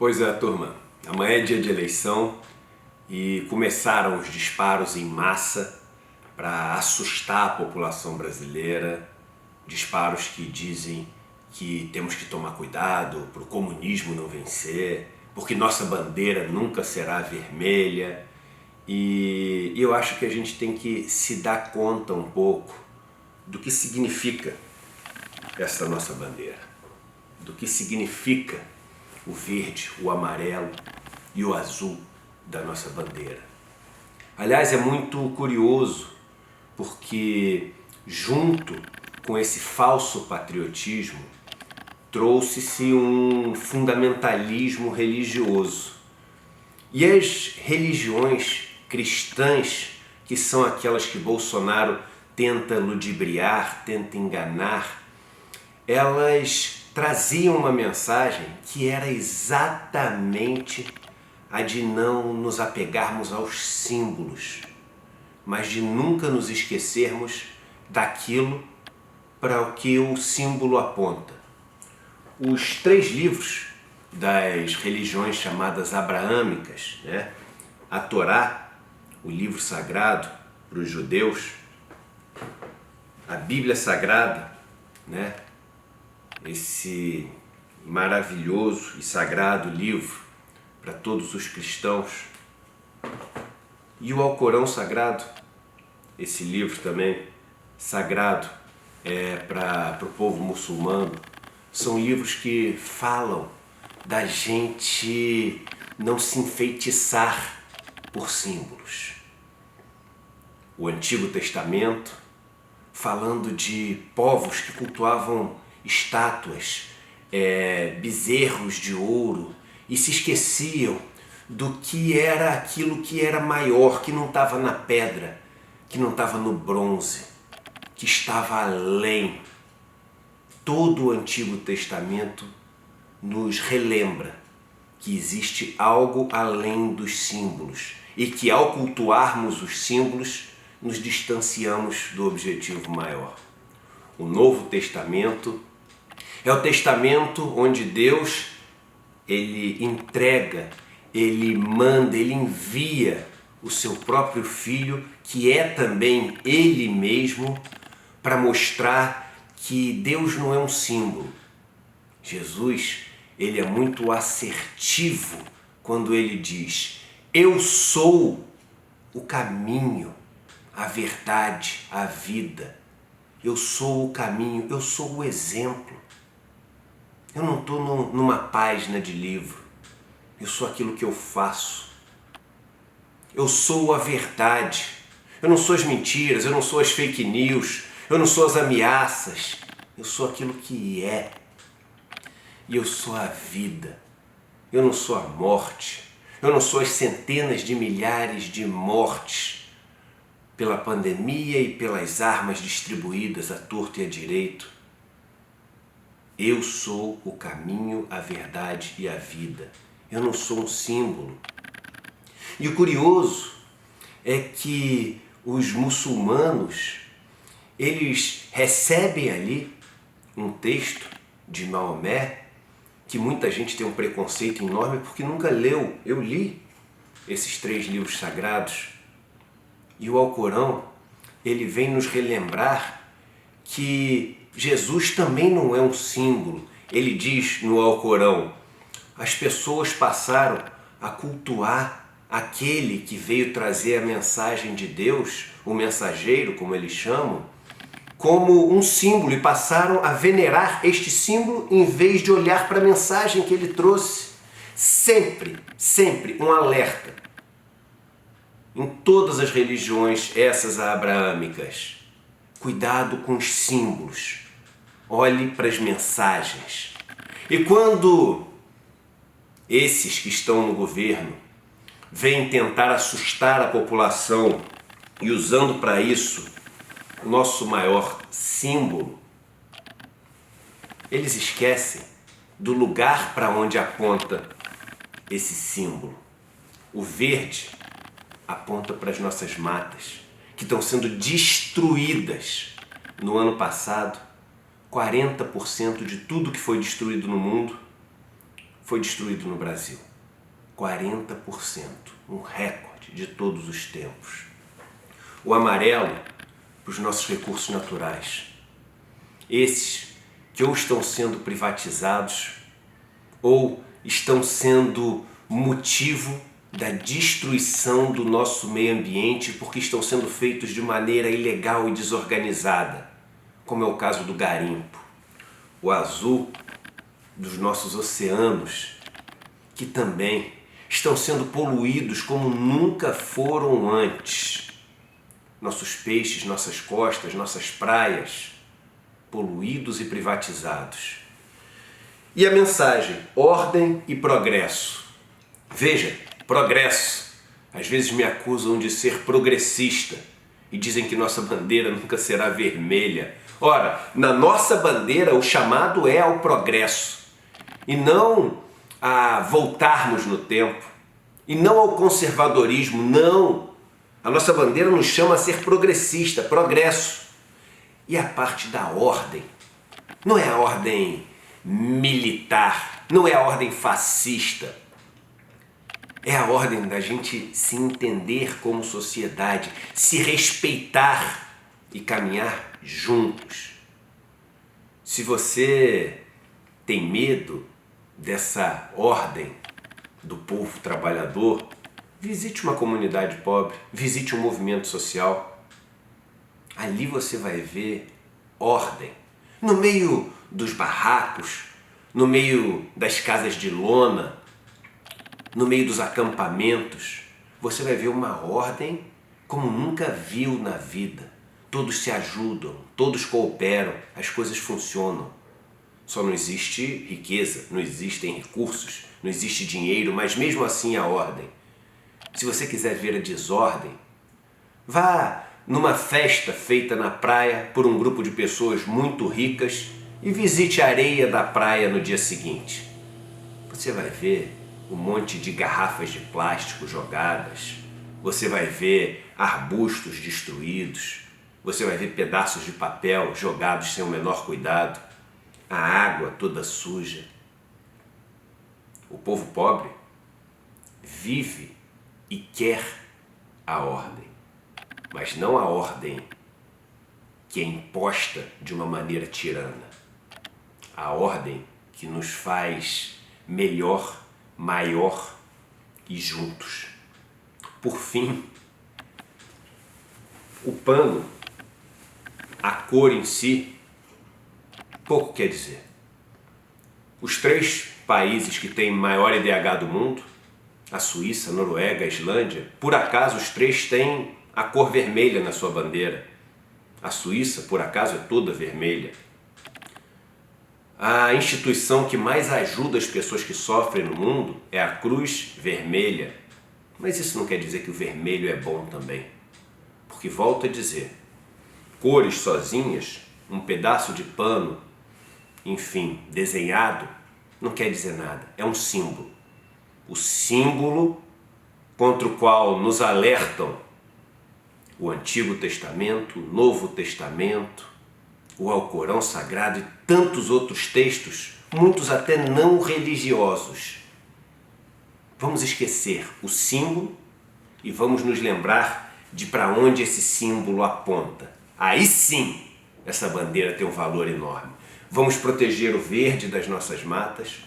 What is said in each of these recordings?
Pois é, turma. Amanhã é dia de eleição e começaram os disparos em massa para assustar a população brasileira. Disparos que dizem que temos que tomar cuidado para o comunismo não vencer, porque nossa bandeira nunca será vermelha. E eu acho que a gente tem que se dar conta um pouco do que significa essa nossa bandeira, do que significa o verde, o amarelo e o azul da nossa bandeira. Aliás, é muito curioso porque junto com esse falso patriotismo trouxe-se um fundamentalismo religioso. E as religiões cristãs, que são aquelas que Bolsonaro tenta ludibriar, tenta enganar, elas traziam uma mensagem que era exatamente a de não nos apegarmos aos símbolos, mas de nunca nos esquecermos daquilo para o que o símbolo aponta. Os 3 livros das religiões chamadas abraâmicas, a Torá, o livro sagrado para os judeus, a Bíblia Sagrada, esse maravilhoso e sagrado livro para todos os cristãos, e o Alcorão Sagrado, esse livro também sagrado para o povo muçulmano. São livros que falam da gente não se enfeitiçar por símbolos. O Antigo Testamento, falando de povos que cultuavam estátuas, bezerros de ouro, e se esqueciam do que era aquilo que era maior, que não estava na pedra, que não estava no bronze, que estava além. Todo o Antigo Testamento nos relembra que existe algo além dos símbolos e que ao cultuarmos os símbolos nos distanciamos do objetivo maior. O Novo Testamento é o testamento onde Deus ele entrega, ele manda, ele envia o seu próprio Filho, que é também ele mesmo, para mostrar que Deus não é um símbolo. Jesus, ele é muito assertivo quando ele diz: eu sou o caminho, a verdade, a vida. Eu sou o caminho, eu sou o exemplo. Eu não estou numa página de livro. Eu sou aquilo que eu faço. Eu sou a verdade. Eu não sou as mentiras, eu não sou as fake news, eu não sou as ameaças. Eu sou aquilo que é. E eu sou a vida. Eu não sou a morte. Eu não sou as centenas de milhares de mortes pela pandemia e pelas armas distribuídas à torto e à direito. Eu sou o caminho, a verdade e a vida. Eu não sou um símbolo. E o curioso é que os muçulmanos, eles recebem ali um texto de Maomé, que muita gente tem um preconceito enorme porque nunca leu. Eu li esses 3 livros sagrados. E o Alcorão, ele vem nos relembrar que Jesus também não é um símbolo. Ele diz no Alcorão: as pessoas passaram a cultuar aquele que veio trazer a mensagem de Deus, o mensageiro, como eles chamam, como um símbolo, e passaram a venerar este símbolo em vez de olhar para a mensagem que ele trouxe. Sempre, sempre um alerta. Em todas as religiões, essas abraâmicas, cuidado com os símbolos. Olhe para as mensagens. E quando esses que estão no governo vêm tentar assustar a população e usando para isso o nosso maior símbolo, eles esquecem do lugar para onde aponta esse símbolo. O verde aponta para as nossas matas, que estão sendo destruídas. No ano passado, 40% de tudo que foi destruído no mundo foi destruído no Brasil. 40%, um recorde de todos os tempos. O amarelo para os nossos recursos naturais. Esses que ou estão sendo privatizados ou estão sendo motivo da destruição do nosso meio ambiente porque estão sendo feitos de maneira ilegal e desorganizada, como é o caso do garimpo. O azul dos nossos oceanos, que também estão sendo poluídos como nunca foram antes. Nossos peixes, nossas costas, nossas praias, poluídos e privatizados. E a mensagem, ordem e progresso. Veja, progresso. Às vezes me acusam de ser progressista e dizem que nossa bandeira nunca será vermelha. Ora, na nossa bandeira o chamado é ao progresso e não a voltarmos no tempo e não ao conservadorismo, não. A nossa bandeira nos chama a ser progressista, progresso. E a parte da ordem, não é a ordem militar, não é a ordem fascista. É a ordem da gente se entender como sociedade, se respeitar e caminhar juntos. Se você tem medo dessa ordem do povo trabalhador, visite uma comunidade pobre, visite um movimento social. Ali você vai ver ordem. No meio dos barracos, no meio das casas de lona, no meio dos acampamentos, você vai ver uma ordem como nunca viu na vida. Todos se ajudam, todos cooperam, as coisas funcionam. Só não existe riqueza, não existem recursos, não existe dinheiro, mas mesmo assim a ordem. Se você quiser ver a desordem, vá numa festa feita na praia por um grupo de pessoas muito ricas e visite a areia da praia no dia seguinte. Você vai ver um monte de garrafas de plástico jogadas, você vai ver arbustos destruídos, você vai ver pedaços de papel jogados sem o menor cuidado, a água toda suja. O povo pobre vive e quer a ordem, mas não a ordem que é imposta de uma maneira tirana. A ordem que nos faz melhor, maior e juntos. Por fim, o pano, a cor em si, pouco quer dizer. Os 3 países que têm maior IDH do mundo, a Suíça, a Noruega, a Islândia, por acaso os 3 têm a cor vermelha na sua bandeira. A Suíça, por acaso, é toda vermelha. A instituição que mais ajuda as pessoas que sofrem no mundo é a Cruz Vermelha. Mas isso não quer dizer que o vermelho é bom também. Porque, volto a dizer, cores sozinhas, um pedaço de pano, enfim, desenhado, não quer dizer nada. É um símbolo. O símbolo contra o qual nos alertam o Antigo Testamento, o Novo Testamento, o Alcorão Sagrado e tantos outros textos, muitos até não religiosos. Vamos esquecer o símbolo e vamos nos lembrar de para onde esse símbolo aponta. Aí sim, essa bandeira tem um valor enorme. Vamos proteger o verde das nossas matas,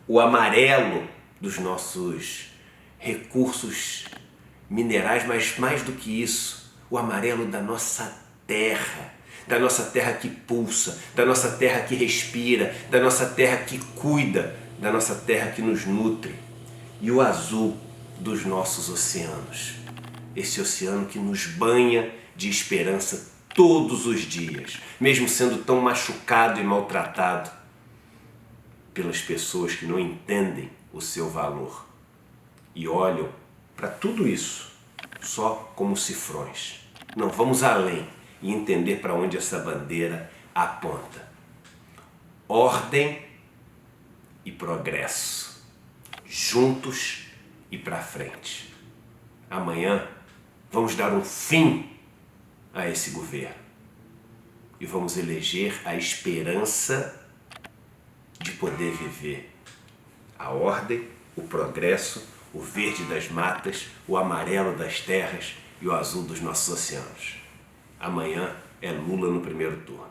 o amarelo dos nossos recursos minerais, mas mais do que isso, o amarelo da nossa terra que pulsa, da nossa terra que respira, da nossa terra que cuida, da nossa terra que nos nutre, e o azul dos nossos oceanos, esse oceano que nos banha de esperança todos os dias, mesmo sendo tão machucado e maltratado pelas pessoas que não entendem o seu valor e olham para tudo isso só como cifrões. Não, vamos além e entender para onde essa bandeira aponta. Ordem e progresso, juntos e para frente. Amanhã vamos dar um fim a esse governo e vamos eleger a esperança de poder viver a ordem, o progresso, o verde das matas, o amarelo das terras e o azul dos nossos oceanos. Amanhã é Lula no primeiro turno.